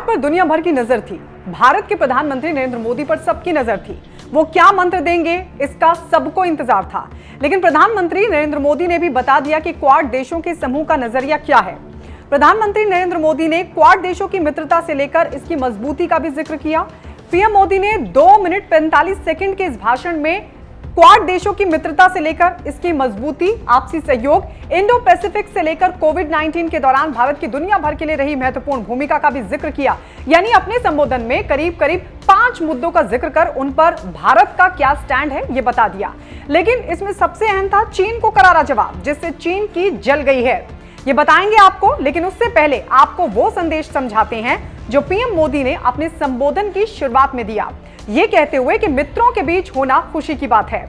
पर दुनिया भर की नजर थी। भारत के प्रधानमंत्री नरेंद्र मोदी पर सबकी नजर थी। वो क्या मंत्र देंगे, इसका सबको इंतजार था। लेकिन प्रधानमंत्री नरेंद्र मोदी ने भी बता दिया कि क्वाड देशों के समूह का नजरिया क्या है। प्रधानमंत्री नरेंद्र मोदी ने क्वाड देशों की मित्रता से लेकर इसकी मजबूती का भी जिक्र किया। पीएम मोदी ने 2 मिनट 45 सेकंड के इस भाषण में क्वाड देशों की मित्रता से लेकर इसकी मजबूती, आपसी सहयोग, इंडो पैसिफिक से लेकर कोविड-19 के दौरान भारत की दुनिया भर के लिए रही महत्वपूर्ण भूमिका का भी जिक्र किया। यानी अपने संबोधन में करीब 5 मुद्दों का जिक्र कर उन पर भारत का क्या स्टैंड है ये बता दिया। लेकिन इसमें सबसे अहम था चीन को करारा जवाब, जिससे चीन की जल गई है, ये बताएंगे आपको। लेकिन उससे पहले आपको वो संदेश समझाते हैं जो पीएम मोदी ने अपने संबोधन की शुरुआत में दिया, ये कहते हुए कि मित्रों के बीच होना खुशी की बात है।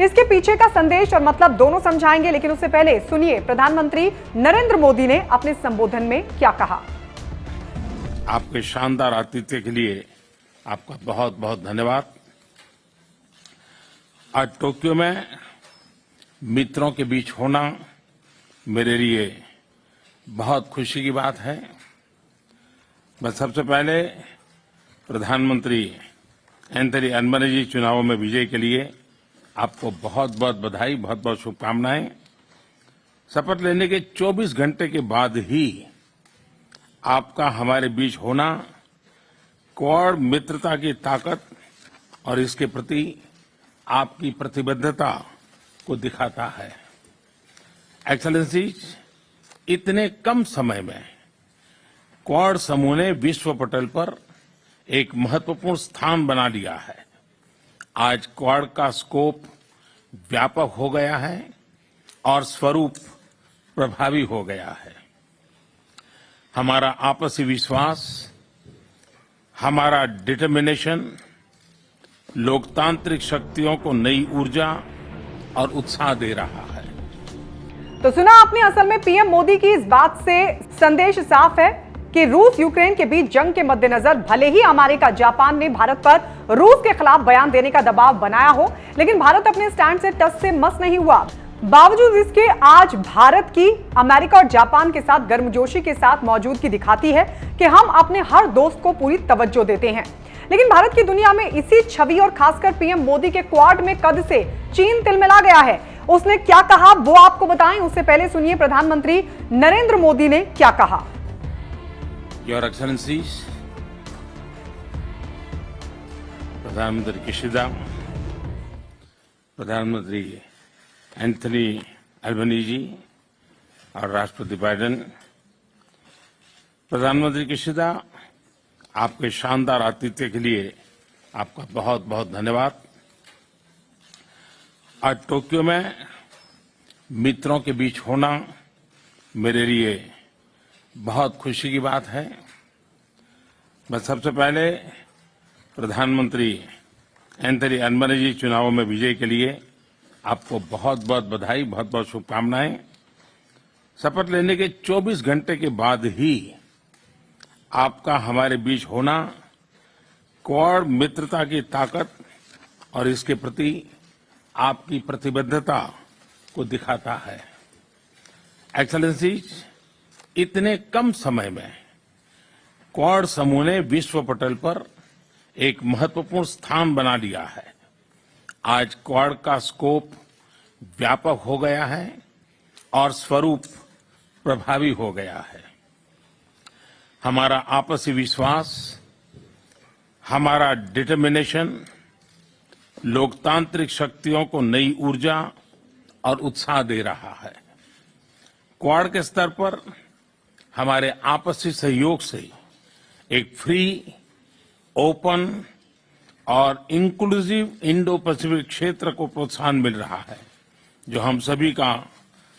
इसके पीछे का संदेश और मतलब दोनों समझाएंगे। लेकिन उससे पहले सुनिए प्रधानमंत्री नरेंद्र मोदी ने अपने संबोधन में क्या कहा। आपके शानदार आतिथ्य के लिए आपका बहुत बहुत धन्यवाद। आज टोक्यो में मित्रों के बीच होना मेरे लिए बहुत खुशी की बात है। मैं सबसे पहले प्रधानमंत्री एंथनी अल्बनीज़ी चुनावों में विजय के लिए आपको बहुत बहुत बधाई, बहुत बहुत शुभकामनाएं। शपथ लेने के 24 घंटे के बाद ही आपका हमारे बीच होना क्वाड मित्रता की ताकत और इसके प्रति आपकी प्रतिबद्धता को दिखाता है। एक्सेलेंसीज, इतने कम समय में क्वाड समूह ने विश्व पटल पर एक महत्वपूर्ण स्थान बना लिया है। आज क्वाड का स्कोप व्यापक हो गया है और स्वरूप प्रभावी हो गया है। हमारा आपसी विश्वास, हमारा डिटर्मिनेशन लोकतांत्रिक शक्तियों को नई ऊर्जा और उत्साह दे रहा है। तो सुना आपने, असल में पीएम मोदी की इस बात से संदेश साफ है कि रूस यूक्रेन के बीच जंग के मद्देनजर भले ही अमेरिका, जापान ने भारत पर रूस के खिलाफ बयान देने का दबाव बनाया हो, लेकिन भारत अपने स्टैंड से टस से मस नहीं हुआ। बावजूद इसके आज भारत की अमेरिका और जापान के साथ गर्मजोशी के साथ मौजूदगी दिखाती है कि हम अपने हर दोस्त को पूरी तवज्जो देते हैं। लेकिन भारत की दुनिया में इसी छवि और खासकर पीएम मोदी के क्वाड में कद से चीन तिलमिला गया है। उसने क्या कहा वो आपको बताएं, उससे पहले सुनिए प्रधानमंत्री नरेंद्र मोदी ने क्या कहा। Your Excellencies, प्रधानमंत्री किशिदा, प्रधानमंत्री एंथनी अल्बनीज़ी और राष्ट्रपति बाइडेन। प्रधानमंत्री किशिदा, आपके शानदार आतिथ्य के लिए आपका बहुत बहुत धन्यवाद। आज टोक्यो में मित्रों के बीच होना मेरे लिए बहुत खुशी की बात है। मैं सबसे पहले प्रधानमंत्री एंथनी अल्बनीज़ी चुनावों में विजय के लिए आपको बहुत बहुत बधाई, बहुत बहुत शुभकामनाएं। शपथ लेने के 24 घंटे के बाद ही आपका हमारे बीच होना क्वाड मित्रता की ताकत और इसके प्रति आपकी प्रतिबद्धता को दिखाता है। एक्सेलेंसीज, इतने कम समय में क्वाड समूह ने विश्व पटल पर एक महत्वपूर्ण स्थान बना लिया है। आज क्वाड का स्कोप व्यापक हो गया है और स्वरूप प्रभावी हो गया है। हमारा आपसी विश्वास, हमारा डिटर्मिनेशन लोकतांत्रिक शक्तियों को नई ऊर्जा और उत्साह दे रहा है। क्वाड के स्तर पर हमारे आपसी सहयोग से एक फ्री, ओपन और इंक्लूसिव इंडो पैसिफिक क्षेत्र को प्रोत्साहन मिल रहा है, जो हम सभी का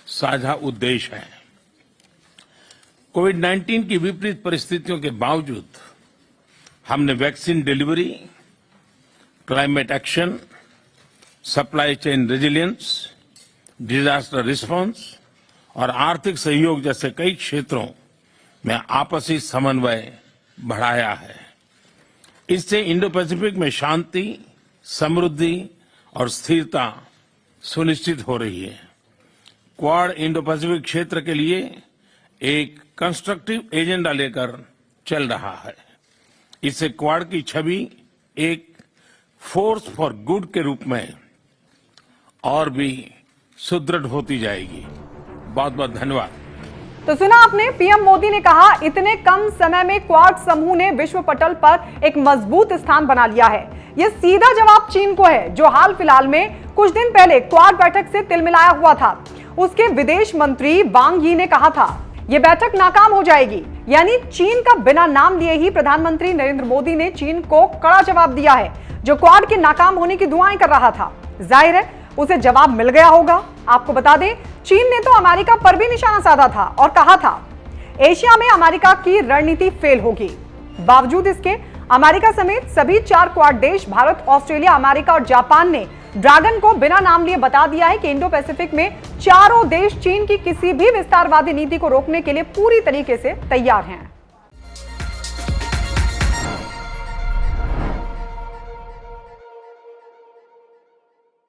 साझा उद्देश्य है। कोविड-19 की विपरीत परिस्थितियों के बावजूद हमने vaccine delivery, climate action, supply chain resilience, disaster response और आर्थिक सहयोग जैसे कई क्षेत्रों में आपसी समन्वय बढ़ाया है। इससे इंडो पैसिफिक में शांति, समृद्धि और स्थिरता सुनिश्चित हो रही है। क्वाड इंडो पैसिफिक क्षेत्र के लिए एक कंस्ट्रक्टिव एजेंडा लेकर चल रहा है। इससे क्वाड की छवि एक फोर्स फॉर गुड के रूप में और भी सुदृढ़ होती जाएगी। बहुत बहुत धन्यवाद। तो सुना आपने, पीएम मोदी ने कहा इतने कम समय में क्वाड समूह ने विश्व पटल पर एक मजबूत स्थान बना लिया है। यह सीधा जवाब चीन को है, जो हाल फिलहाल में कुछ दिन पहले क्वाड बैठक से तिलमिलाया हुआ था। उसके विदेश मंत्री वांग यी ने कहा था यह बैठक नाकाम हो जाएगी। यानी चीन का बिना नाम लिए ही प्रधानमंत्री नरेंद्र मोदी ने चीन को कड़ा जवाब दिया है, जो क्वाड के नाकाम होने की दुआएं कर रहा था। जाहिर है उसे जवाब मिल गया होगा। आपको बता दें, चीन ने तो अमेरिका पर भी निशाना साधा था और कहा था एशिया में अमेरिका की रणनीति फेल होगी। बावजूद इसके अमेरिका समेत सभी 4 क्वाड देश भारत, ऑस्ट्रेलिया, अमेरिका और जापान ने ड्रैगन को बिना नाम लिए बता दिया है कि इंडो पैसिफिक में चारों देश चीन की किसी भी विस्तारवादी नीति को रोकने के लिए पूरी तरीके से तैयार हैं।